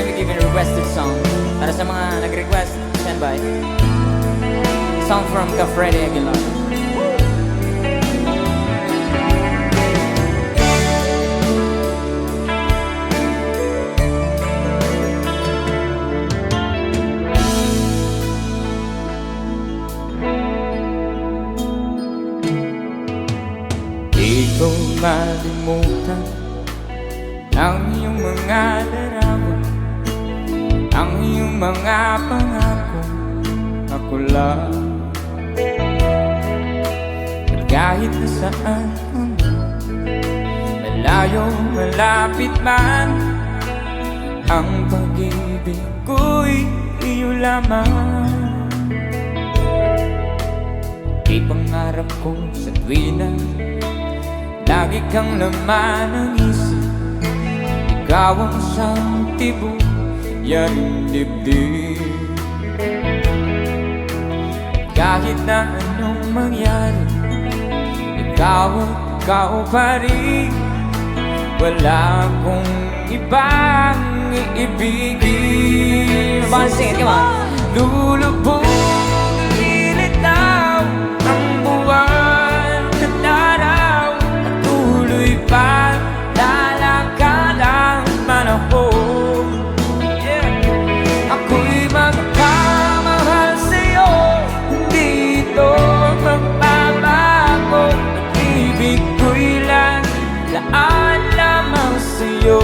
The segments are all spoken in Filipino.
kindly give me a requested song. Para sa mga nag-request, stand by. Song from Freddy Aguilar. Di ko malimutan ang iyong mga larawan, ang iyong mga pangako, ako lang. At kahit na saan man, malayo, malapit man, ang pag-ibig ko'y iyo lamang. Ipangarap ko sa tuwina, lagi kang laman ng isip. Ikaw ang siyang tibok, yan dibdib. Kahit na anong mangyari, ikaw at ikaw pa rin. Wala akong ibang iibigin. Sing it, come on. Lulubog, lilitaw ang buwan at araw, at tuloy pa lalakad ang panahon. Ako'y magpamahal sa'yo, hindi ito magbabago. Pag-ibig ko'y laan lamang sa'yo.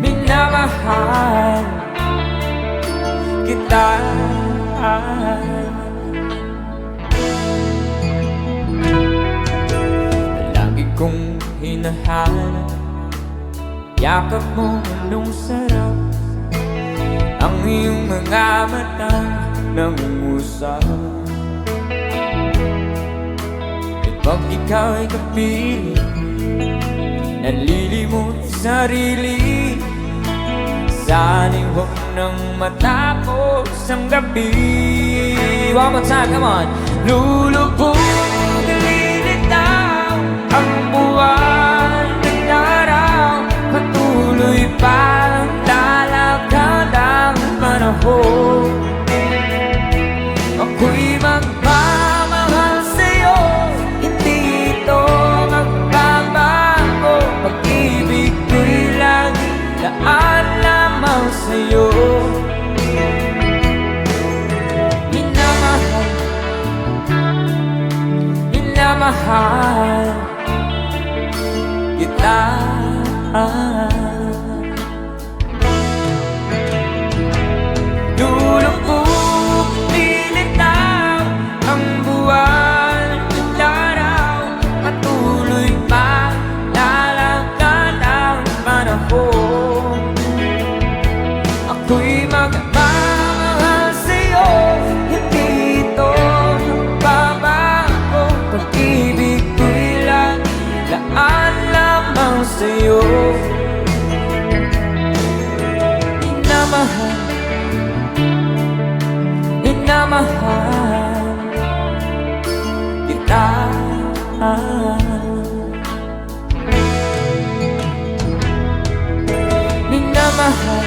Minamahal kita. Lagi kong hinahanap yakap mo anong sarap, ang iyong mga mata nangungusap. At pag ikaw'y kapiling, nalilimot sarili, sana'y huwag nang matapos ang gabi. One more time, come on. Lulubog, lilitaw ang buwan at araw, patuloy pa lalakad ang panahon. Ako'y magmamahal sa'yo, hindi ito magbabago. Pag-ibig ko'y laan lamang sa'yo. Minamahal kita. Lulubog, lilitaw ang buwan at araw, patuloy pa lalakad ang panahon. Ako'y magmamahal sa'yo, hindi ito magbabago. Pag-ibig ko'y laan lamang sa'yo. Minamahal, minamahal kita. Minamahal,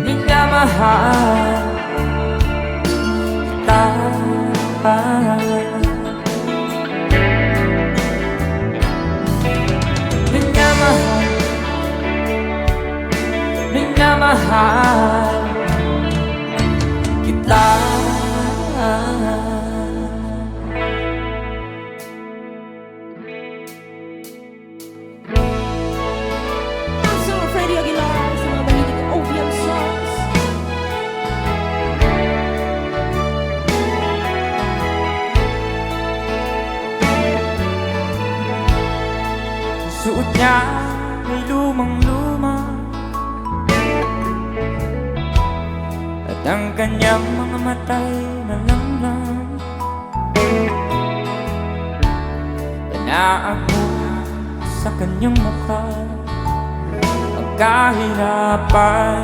minamahal kita. Minamahal, minamahal kita. So, Freddy Aguilar sa mga mahilig ng OPM songs. Suot niya ay lumang-luma, at ang kanyang mga mata'y malamlam. Panaan mo sa kanyang mukha ang kahirapan.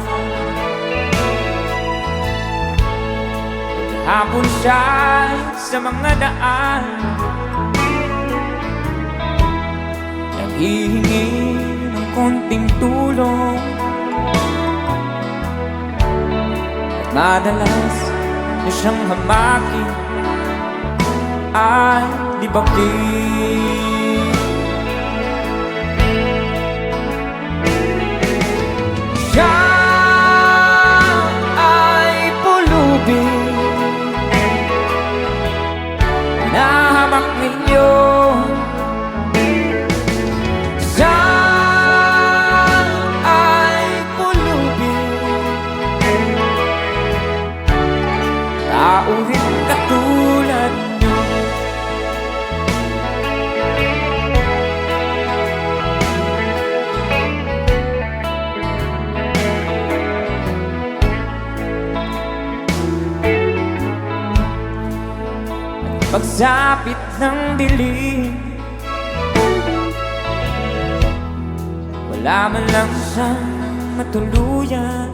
Hapon siya sa mga daan, hihingi ng konting tulong, at madalas na siyang hamakin at libakin. Siya ay pulubin, nahamak ninyo. Siya ay pulubin, tao rin katulad nyo. Pagsapit ng dilim, wala man lang siyang matuluyan,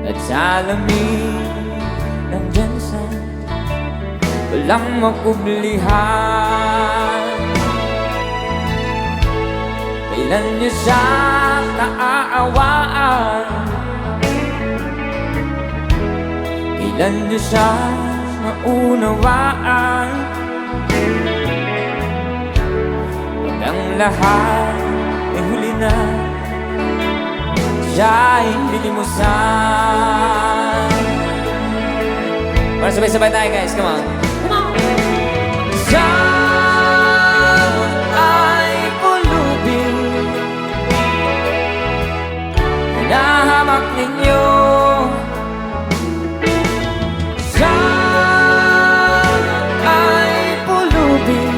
at sa lamig nandyan siya, walang makublihan. Kailan niya siya kaaawaan, kailan niyo siya maunawaan, pag ang lahat ay huli na, siya ay lilimusan. Para sabay-sabay tayo guys, come on. Come on. Siya ay pulubin, nahamak ninyo. Siya ay pulubin,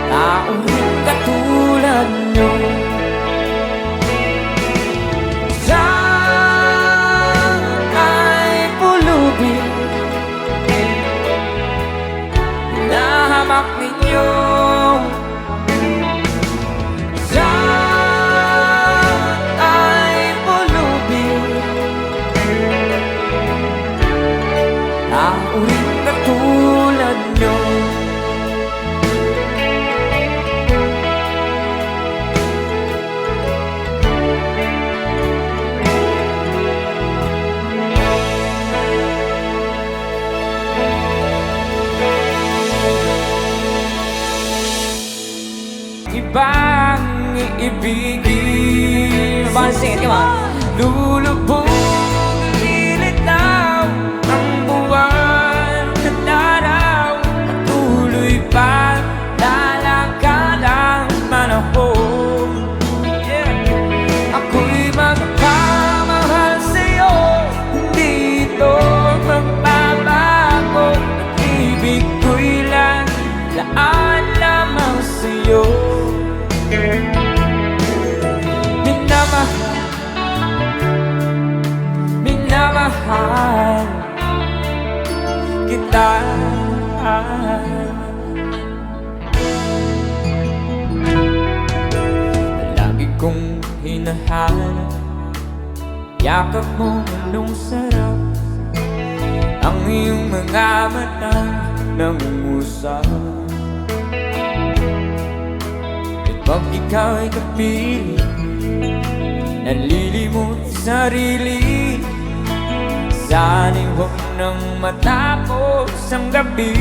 tao rin katulad nyo. Siya ay pulubin, nahamak ninyo. Siya ay pulubin, tao rin katulad nyo. Ibang iibigin, Come on, sing it, come on. lulubog, lilitaw ang buwan at araw, patuloy pa lalakad ang panahon. Ako'y magpamahal sa'yo, hindi ito magbabago. Pag-ibig ko'y laan lamang sa'yo. Minamahal kita. Lagi kong hinahanap yakap mo anong sarap, ang iyong mga mata nangungusap. At pag ikaw ay kapiling, nalilimot sarili, sana'y huwag nang matapos ang gabi.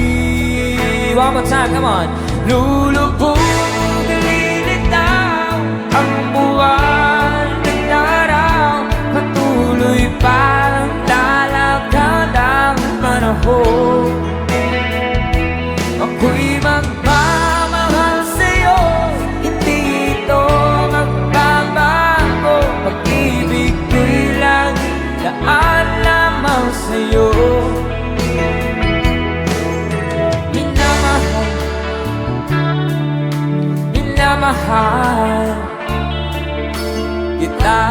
One more time, come on. Lulubog, lilitaw ang buwan at araw, patuloy pa lalakad ang panahon. Ako'y magmamahal sa'yo, hindi ito magbabago. Pag-ibig ko'y laan lamang sa'yo. Minamahal kita.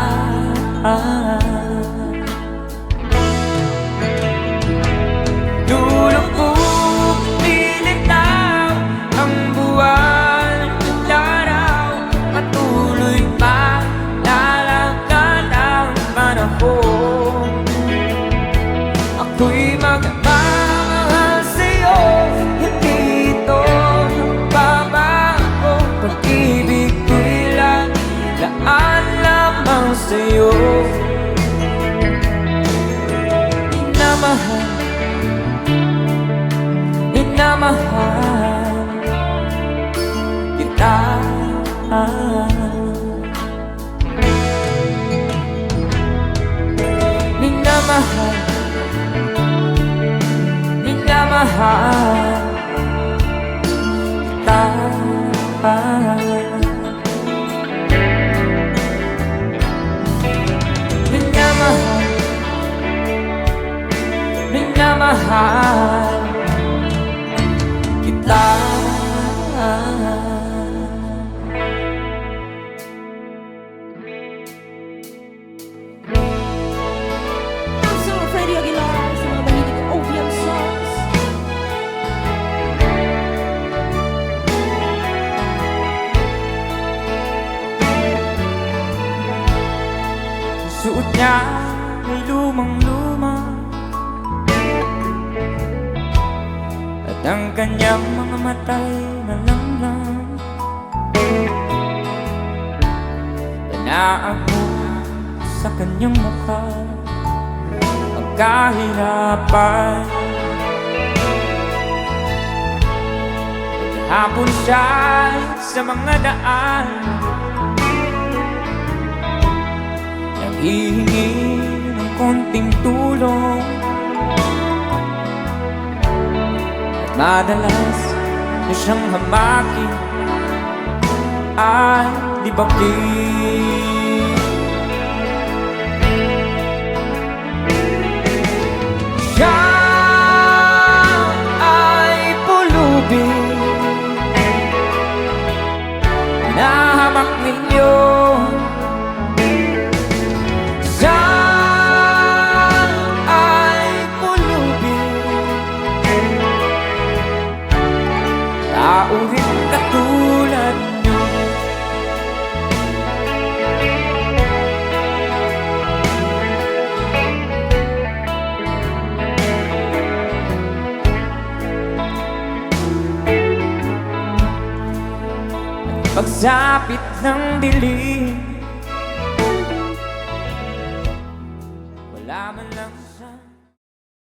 Lulubog, lilitaw ang buwan at araw, patuloy pa lalakad ang panahon. Ako'y magmamahal sa'yo, sa'yo. Minamahal, minamahal kita. Minamahal, minamahal kita. Minamahal, minamahal kita. Song of Freddy Aguilar sa mga mahilig ng OVM songs. Suot niya ay lumang-luma, at ang kanyang mga mata'y malamlam. Tanaan mo sa kanyang mukha ang kahirapan. Maghapon siya sa mga daan, nanghihingi ng konting tulong, at madalas na siyang hamakin at libakin. Siya ay pulubin na hamak ninyo. Siya ay pulubin, tao rin katulad nyo. Pagsapit ng dilim,